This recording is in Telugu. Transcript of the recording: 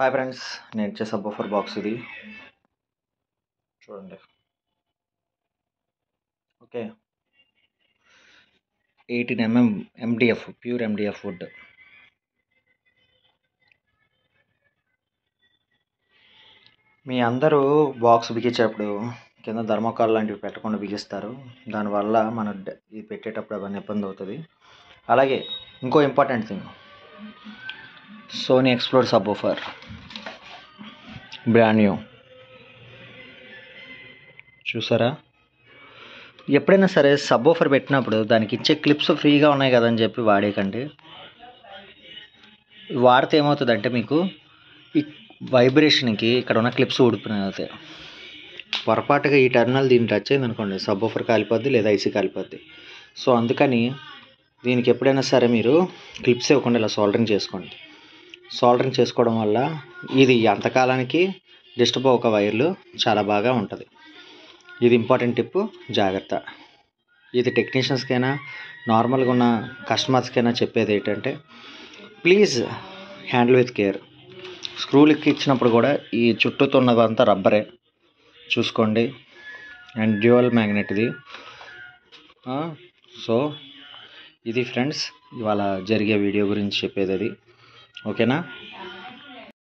హాయ్ ఫ్రెండ్స్, నేను ఇచ్చే సబ్బోఫర్ బాక్స్ ఇది చూడండి. Okay, 18 mm MDF, pure MDF wood. మీ అందరూ బాక్స్ బిగించేటప్పుడు కింద థర్మోకాల్ లాంటివి పెట్టకుండా బిగిస్తారు. దానివల్ల ఇది పెట్టేటప్పుడు అవన్నీ ఇబ్బంది అవుతుంది. అలాగే ఇంకో important thing, Sony explore subwoofer brand new. చూసారా? ఎప్పుడైనా సరే సబ్బోఫర్ పెట్టినప్పుడు దానికి ఇచ్చే క్లిప్స్ ఫ్రీగా ఉన్నాయి కదని చెప్పి వాడేయకండి. వాడితే ఏమవుతుందంటే మీకు ఈ వైబ్రేషన్కి ఇక్కడ ఉన్న క్లిప్స్ ఊడిపోతాయి. పొరపాటుగా ఈ టర్మినల్ దీన్ని టచ్ అయింది అనుకోండి, సబ్బోఫర్ కాలిపోద్ది లేదా ఐసీ కాలిపోద్ది. సో అందుకని దీనికి ఎప్పుడైనా సరే మీరు క్లిప్స్ ఇవ్వకుండా ఇలా సోల్డరింగ్ చేసుకోండి. సోల్డరింగ్ చేసుకోవడం వల్ల ఇది ఎంతకాలానికి డిస్టర్బ్ అవ్వక వైర్లు చాలా బాగా ఉంటుంది. ఇది ఇంపార్టెంట్ టిప్, జాగ్రత్త. ఇది టెక్నీషియన్స్కైనా నార్మల్గా ఉన్న కస్టమర్స్కైనా చెప్పేది ఏంటంటే, ప్లీజ్ హ్యాండిల్ విత్ కేర్. స్క్రూలకి ఇచ్చినప్పుడు కూడా ఈ చుట్టూతో ఉన్నదంతా రబ్బరే చూసుకోండి. అండ్ డ్యూయల్ మ్యాగ్నెట్ ఇది. సో ఇది ఫ్రెండ్స్ ఇవాళ జరిగే వీడియో గురించి చెప్పేది అది. ఓకేనా?